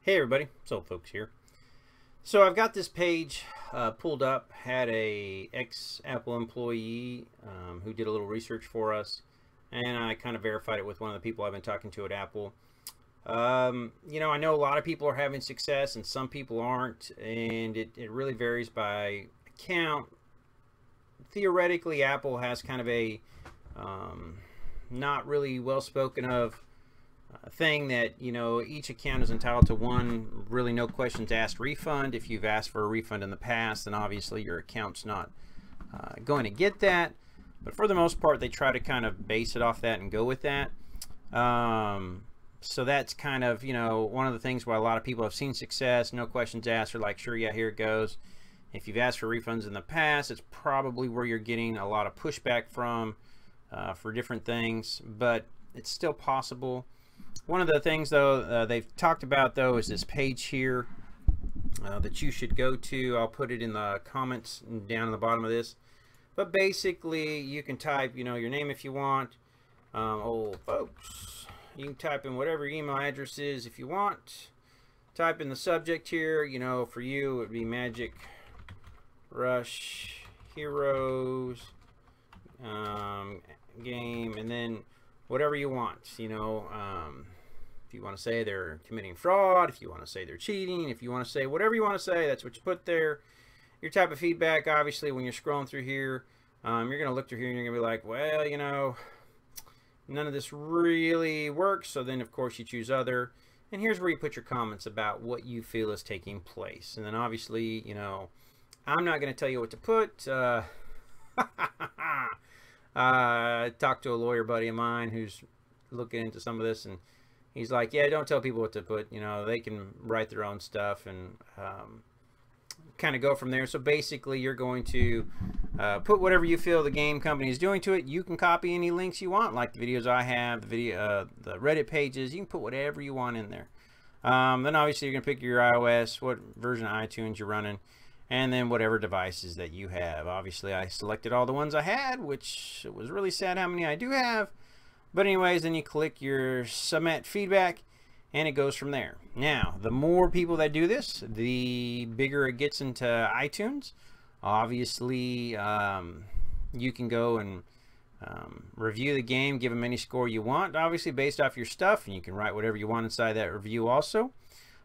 Hey everybody, Soul Folks here. So I've got this page pulled up, had a ex-Apple employee who did a little research for us, and I kind of verified it with one of the people I've been talking to at Apple. You know, I know a lot of people are having success and some people aren't, and it really varies by account. Theoretically, Apple has kind of a not really well spoken of thing that, you know, each account is entitled to one really no questions asked refund. If you've asked for a refund in the past, then obviously your account's not going to get that, but for the most part they try to kind of base it off that and go with that. So that's kind of, you know, one of the things why a lot of people have seen success. No questions asked, are like, sure, yeah, here it goes. If you've asked for refunds in the past, it's probably where you're getting a lot of pushback from for different things, but it's still possible. One of the things, though, they've talked about, though, is this page here that you should go to. I'll put it in the comments down in the bottom of this. But basically, you can type, you know, your name if you want. Old folks. You can type in whatever your email address is if you want. Type in the subject here. You know, for you, it would be Magic Rush Heroes game, and then whatever you want, you know. If you want to say they're committing fraud, if you want to say they're cheating, if you want to say whatever you want to say, that's what you put there. Your type of feedback, obviously, when you're scrolling through here, you're going to look through here and you're going to be like, well, you know, none of this really works. So then, of course, you choose other. And here's where you put your comments about what you feel is taking place. And then, obviously, you know, I'm not going to tell you what to put. I talked to a lawyer buddy of mine who's looking into some of this, and he's like, yeah, don't tell people what to put. You know, they can write their own stuff and kind of go from there. So basically, you're going to put whatever you feel the game company is doing to it. You can copy any links you want, like the videos I have, the video, the Reddit pages. You can put whatever you want in there. Then obviously, you're going to pick your iOS, what version of iTunes you're running, and then whatever devices that you have. Obviously, I selected all the ones I had, which it was really sad how many I do have. But anyways, then you click your submit feedback, and it goes from there. Now, the more people that do this, the bigger it gets into iTunes. Obviously, you can go and review the game, give them any score you want, obviously based off your stuff, and you can write whatever you want inside that review also.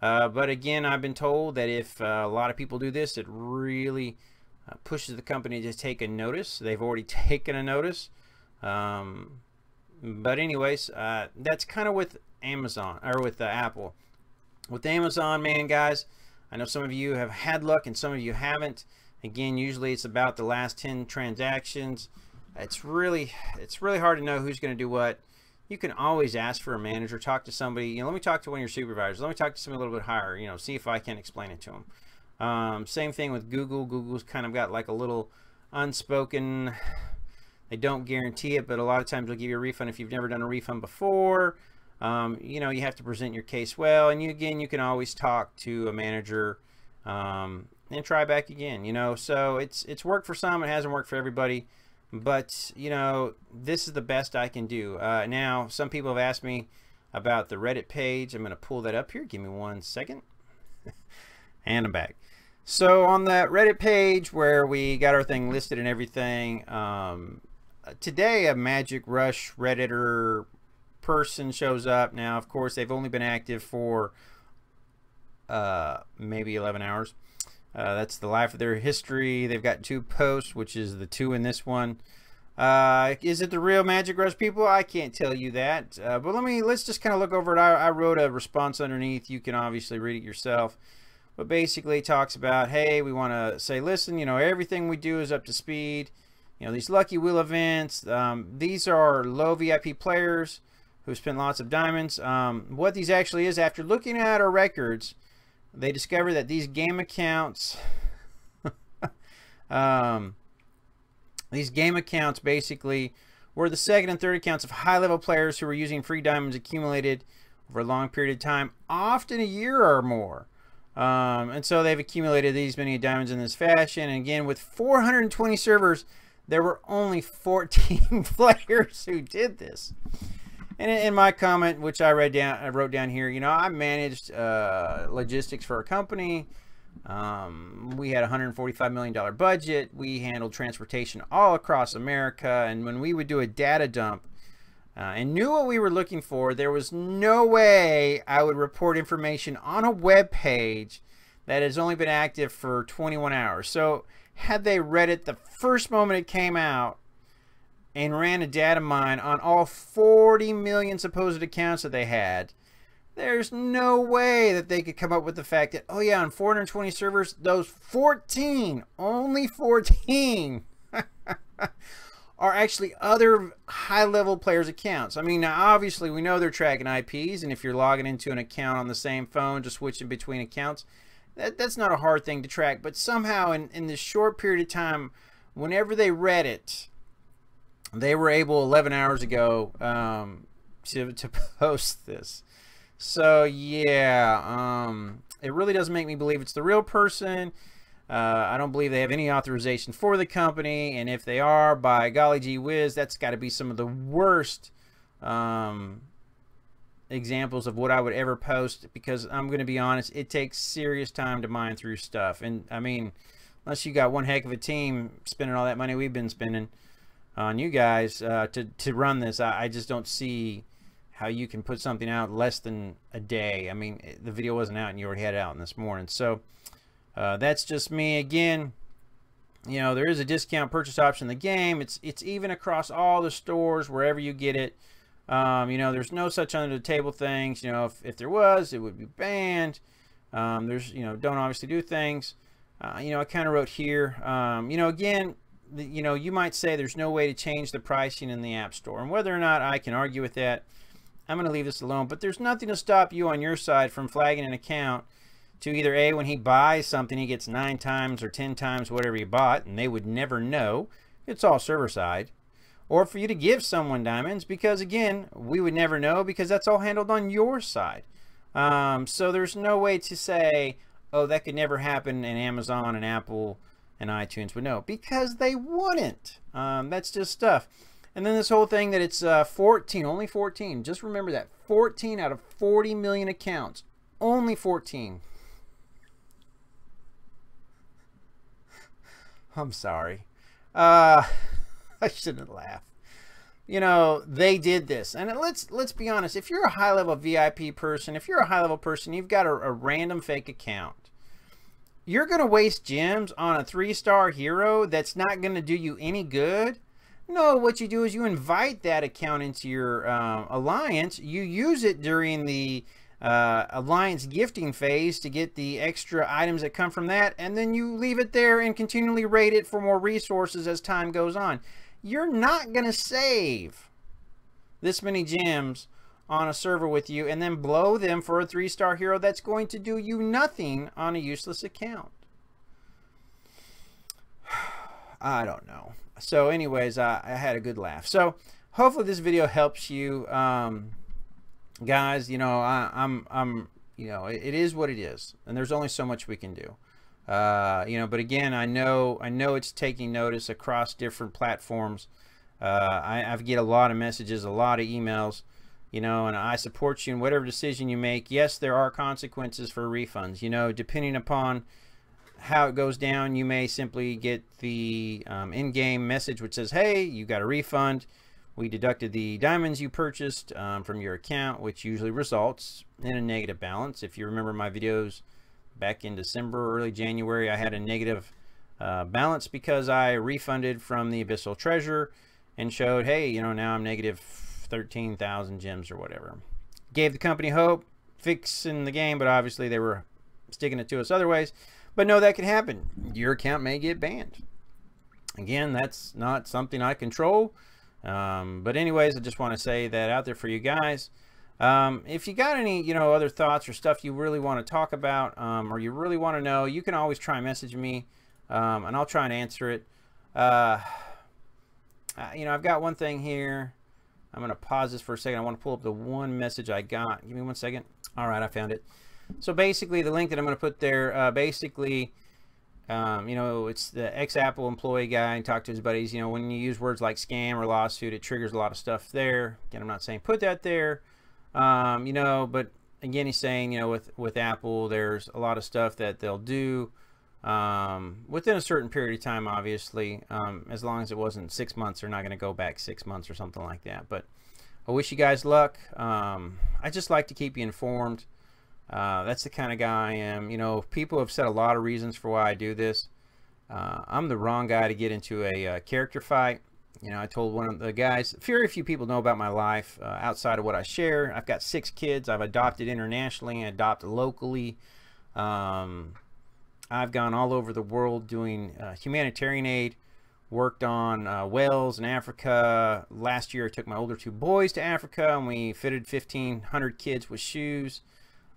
But again, I've been told that if a lot of people do this, it really pushes the company to take a notice. They've already taken a notice. But anyways, that's kind of with Amazon, or with Apple. With Amazon, man, guys, I know some of you have had luck and some of you haven't. Again, usually it's about the last 10 transactions. It's really hard to know who's going to do what. You can always ask for a manager, talk to somebody. You know, let me talk to one of your supervisors. Let me talk to somebody a little bit higher. You know, see if I can explain it to them. Same thing with Google. Google's kind of got like a little unspoken. They don't guarantee it, but a lot of times they'll give you a refund if you've never done a refund before. You know, you have to present your case well, and you can always talk to a manager and try back again. You know, so it's worked for some. It hasn't worked for everybody. But, you know, this is the best I can do. Now, some people have asked me about the Reddit page. I'm going to pull that up here. Give me 1 second. And I'm back. So on that Reddit page where we got our thing listed and everything, today a Magic Rush Redditor person shows up. Now, of course, they've only been active for maybe 11 hours. That's the life of their history. They've got 2 posts, which is the 2 in this one. Is it the real Magic Rush people? I can't tell you that. But let's just kind of look over it. I wrote a response underneath. You can obviously read it yourself. But basically it talks about, hey, we want to say, listen, you know, everything we do is up to speed. You know, these Lucky Wheel events, these are low VIP players who spent lots of diamonds. What these actually is, after looking at our records, they discovered that these game accounts, basically were the second and third accounts of high-level players who were using free diamonds accumulated over a long period of time, often a year or more. And so they've accumulated these many diamonds in this fashion. And again, with 420 servers, there were only 14 players who did this. And in my comment, which I wrote down here, you know, I managed logistics for a company. We had a $145 million budget. We handled transportation all across America. And when we would do a data dump and knew what we were looking for, there was no way I would report information on a web page that has only been active for 21 hours. So had they read it the first moment it came out and ran a data mine on all 40 million supposed accounts that they had, there's no way that they could come up with the fact that, oh yeah, on 420 servers, those 14, only 14 are actually other high-level players' accounts. I mean, now obviously we know they're tracking IPs, and if you're logging into an account on the same phone, just switching between accounts, that's not a hard thing to track. But somehow in this short period of time, whenever they read it, they were able 11 hours ago to post this. So yeah, it really doesn't make me believe it's the real person. I don't believe they have any authorization for the company, and if they are, by golly gee whiz, that's got to be some of the worst examples of what I would ever post, because I'm going to be honest, it takes serious time to mine through stuff. And I mean, unless you got one heck of a team spending all that money we've been spending on you guys to run this, I just don't see how you can put something out less than a day. I mean, the video wasn't out and you already had it out this morning. So that's just me. Again, you know, there is a discount purchase option in the game. It's even across all the stores, wherever you get it. You know, there's no such under the table things. You know, if there was, it would be banned. There's, you know, don't obviously do things. You know, I kind of wrote here, you know, again, you know, you might say there's no way to change the pricing in the App Store, and whether or not I can argue with that, I'm going to leave this alone. But there's nothing to stop you on your side from flagging an account to either A, when he buys something, he gets 9 times or 10 times whatever he bought, and they would never know. It's all server side. Or for you to give someone diamonds, because again, we would never know, because that's all handled on your side. So there's no way to say, oh, that could never happen, and Amazon and Apple and iTunes would know, because they wouldn't. That's just stuff. And then this whole thing that it's 14, only 14. Just remember that. 14 out of 40 million accounts. Only 14. I'm sorry. I shouldn't laugh. You know, they did this. And let's be honest. If you're a high-level VIP person, if you're a high-level person, you've got a random fake account, you're going to waste gems on a 3-star hero that's not going to do you any good? No, what you do is you invite that account into your alliance. You use it during the alliance gifting phase to get the extra items that come from that, and then you leave it there and continually raid it for more resources as time goes on. You're not going to save this many gems on a server with you and then blow them for a 3-star hero that's going to do you nothing on a useless account. I don't know. So anyways, I had a good laugh. So hopefully this video helps you guys. You know, I'm you know, it is what it is, and there's only so much we can do. You know, but again, I know it's taking notice across different platforms. I get a lot of messages, a lot of emails, you know, and I support you in whatever decision you make. Yes, there are consequences for refunds, you know, depending upon how it goes down. You may simply get the in-game message which says, hey, you got a refund. We deducted the diamonds you purchased from your account, which usually results in a negative balance. If you remember my videos back in December, early January, I had a negative balance because I refunded from the Abyssal Treasure and showed, hey, you know, now I'm negative 13,000 gems or whatever. Gave the company hope, fixing the game, but obviously they were sticking it to us other ways. But no, that could happen. Your account may get banned. Again, that's not something I control. But anyways, I just want to say that out there for you guys. If you got any, you know, other thoughts or stuff you really want to talk about, or you really want to know, you can always try and message me, and I'll try and answer it. You know, I've got one thing here. I'm going to pause this for a second. I want to pull up the one message I got. Give me 1 second. All right, I found it. So basically, the link that I'm going to put there, basically, You know, it's the ex-Apple employee guy, and talked to his buddies. You know, when you use words like scam or lawsuit, it triggers a lot of stuff there. Again, I'm not saying put that there, you know, but again, he's saying, you know, with Apple, there's a lot of stuff that they'll do within a certain period of time, obviously. As long as it wasn't 6 months, they're not going to go back 6 months or something like that. But I wish you guys luck. I just like to keep you informed. That's the kind of guy I am. You know, people have said a lot of reasons for why I do this. I'm the wrong guy to get into a character fight. You know, I told one of the guys, very few people know about my life outside of what I share. I've got 6 kids. I've adopted internationally and adopted locally. I've gone all over the world doing humanitarian aid, worked on whales in Africa. Last year I took my older 2 boys to Africa, and we fitted 1,500 kids with shoes.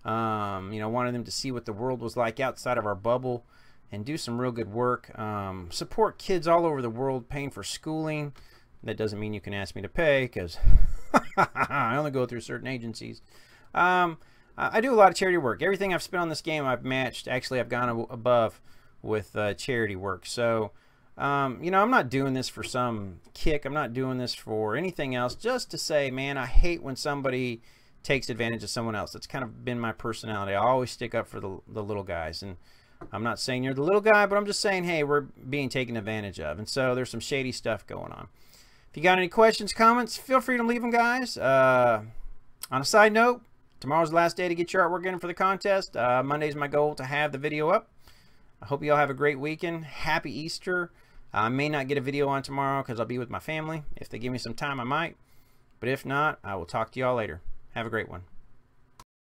You know, wanted them to see what the world was like outside of our bubble and do some real good work. Support kids all over the world, paying for schooling. That doesn't mean you can ask me to pay, because I only go through certain agencies. I do a lot of charity work. Everything I've spent on this game I've matched. Actually, I've gone above with charity work. So you know, I'm not doing this for some kick. I'm not doing this for anything else. Just to say, man, I hate when somebody takes advantage of someone else. That's kind of been my personality. I always stick up for the little guys. And I'm not saying you're the little guy, but I'm just saying, hey, we're being taken advantage of. And so there's some shady stuff going on. If you got any questions, comments, feel free to leave them, guys. On a side note, tomorrow's the last day to get your artwork in for the contest. Monday's my goal to have the video up. I hope you all have a great weekend. Happy Easter. I may not get a video on tomorrow because I'll be with my family. If they give me some time, I might. But if not, I will talk to you all later. Have a great one.